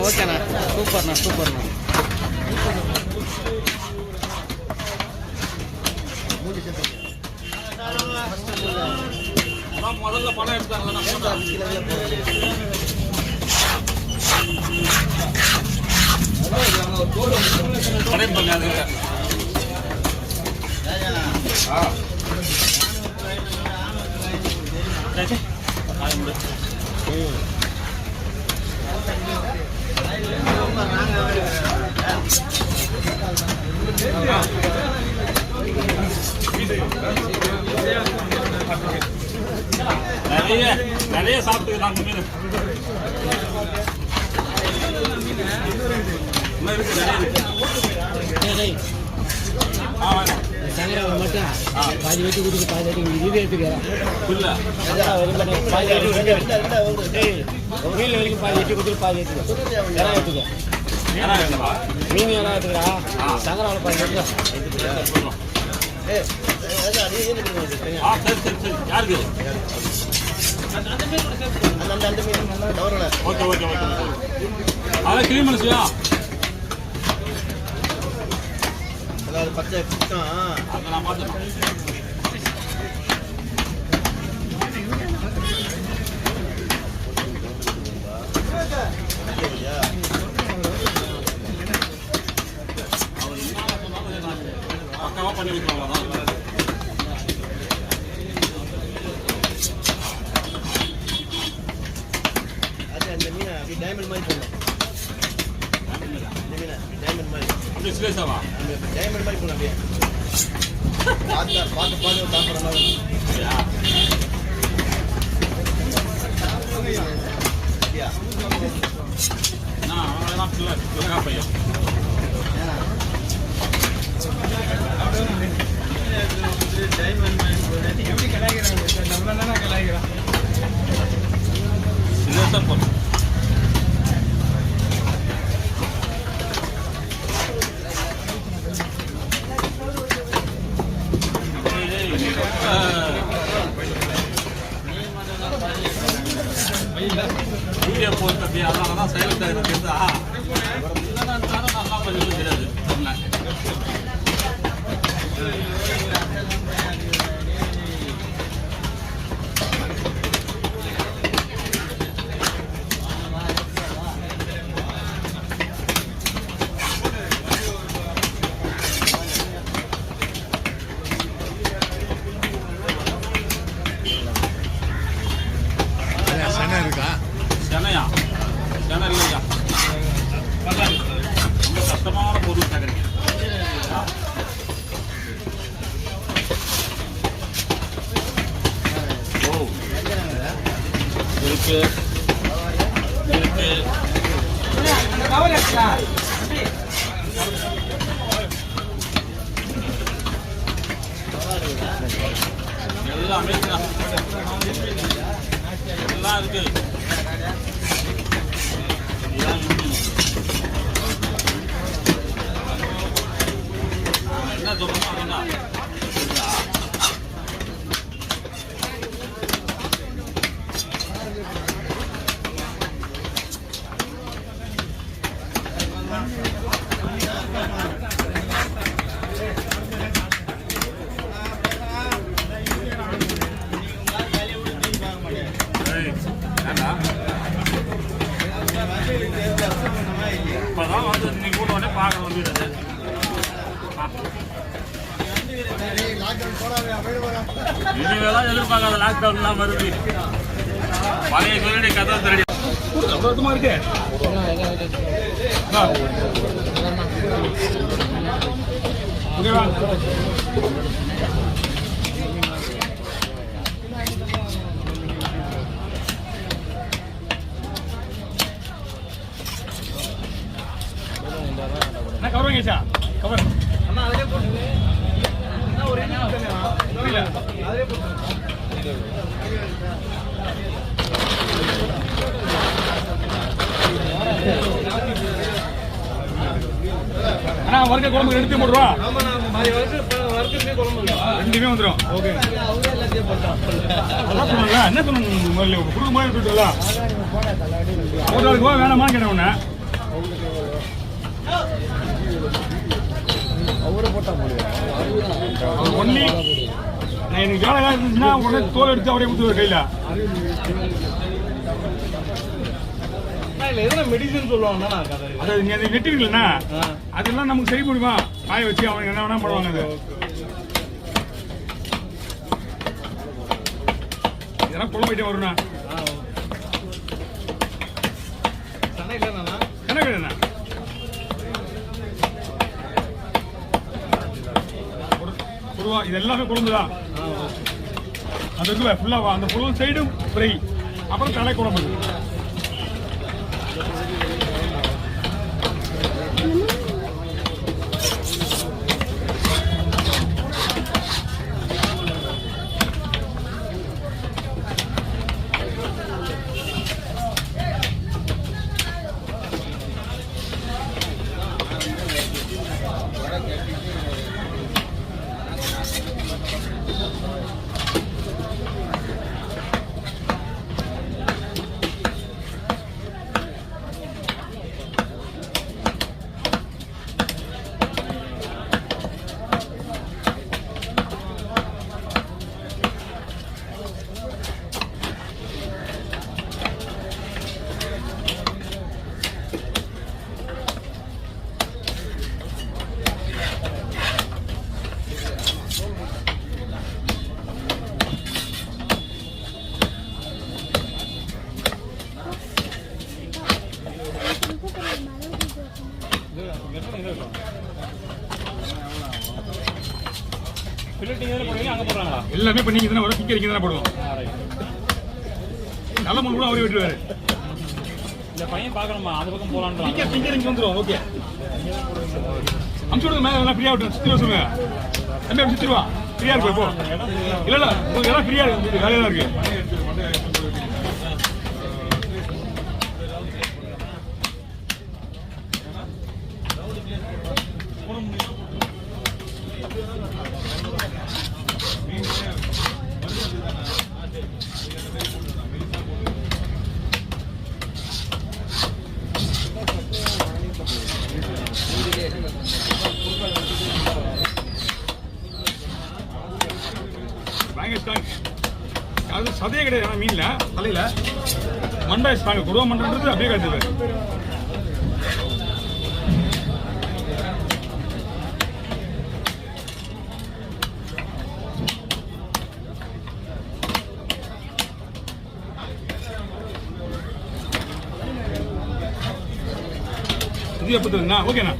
ஓகேண்ணா சூப்பர்ண்ணா முதல்ல பணம் எடுத்தாங்க நிறைய சாப்பிட்டு நாங்க மீன் மட்டும் பாதி வெட்டி கொடுத்து பாதி வெட்டி இது எடுத்துக்கிறேன் மீன் வரைக்கும் பாதி வெட்டி கொடுத்துட்டு பாதி எடுத்துக்க மீன் எல்லாம் எடுத்துக்கிறா சங்கராவில் பாதி எடுத்துக்க யாருக்கு அதான் கிளீன் மனுஷியா பச்சை அதை நான் பார்த்துட்டேன் பக்காவா பண்ணி கொடுத்துருவாங்க அந்த மீனை அப்படி டைமண்ட் மாதிரி போடணும் டைமண்ட் மாதிரி அப்படி ஸ்பேஸாவா டைமண்ட் மாதிரி போடணும் அப்படியே பார்த்து சாப்பிட்ற மாதிரி பிள்ளைகா பையன் எப்படி கலாய்க்கிறாங்க நம்மள தானே கலாய்க்கிறான் வீடியோ போட்டு அதனால தான் சைலண்டாக இருக்கிறதா நல்லா பண்ணி தெரியாது சென்னையா சென்னை இல்லையா ரொம்ப கஷ்டமான பொருள் தகரிங்க ஓ இருக்கு எல்லாமே எல்லாம் இருக்கு என்ன சொல்லணும் இப்பதான் வந்து இன்னைக்கு கூட உடனே பார்க்கணும் வீடு இனிமேதான் எதிர்பார்க்காத லாக்டவுன் எல்லாம் வருது பழைய சொல்லிய கதை தெரியும் சந்தோஷமா இருக்கு என்ன கவர் வாங்கிச்சா கவர் அண்ணா அதிலே போட்டு ஒரு இல்ல அதிலே போட்டு அண்ணா வர்க்க குழம்பு எடுத்து போடுவா ஆமா நான் மாதிரி வர்க்கமே குழம்பு ரெண்டுமே வந்துரும் ஓகே அவங்க எல்லாத்தையும் போட்டா என்ன பண்ணணும் முதல்ல குடும்ப மாதிரி போட்டுல போடாதல வேணாமா கேட்டேன் உன்ன அவரை போட்டா முடியும் ஒன்லி நான் எனக்கு வேலை ஏதாவது இருந்துச்சுன்னா உடனே தோல் எடுத்து அவரே கொடுத்துருவார் கையில். எதனா மெடிசன் சொல்லுவாங்கண்ணா அது நீ அதை நெட்டுங்களா அதெல்லாம் நமக்கு சரி முடியுமா? காய வச்சு அவங்க என்ன வேணா பண்ணுவாங்க. அது இதெல்லாம் குழம்பு ஐட்டம் வரும்ண்ணா. கணக்கு பொதுவா இது எல்லாமே குழம்புதான். அது இருக்குல்ல ஃபுல்லாக அந்த பொருள் சைடும் ஃப்ரை, அப்புறம் தலை குழம்பு. எல்லாமே பண்ணிங்க தானே வரும். கிக்க தானே போடுவோம். நல்ல மண் கூட அவரே விட்டுருவாரு. இந்த பையன் பார்க்கணுமா அந்த பக்கம் போகலான்னு கிக்க இங்கே வந்துடும். ஓகே அமுச்சு விடுங்க. மேலே எல்லாம் ஃப்ரீயாக விட்டு சுற்றி சொல்லுங்க. தம்பி அப்படி சுற்றிடுவா. ஃப்ரீயாக இருக்கும் இப்போ. இல்லை இல்லை உங்களுக்கு எல்லாம் ஃப்ரீயாக இருக்கு. வேலையாக தான் இருக்கு. அது சதையே கிடையாது மீன்ல தலையில மண்டை ஸ்ட்ராங். கொடுவா மண்டன்றது அப்படியே கிடைச்சது. இது எப்போ ஓகேண்ணா.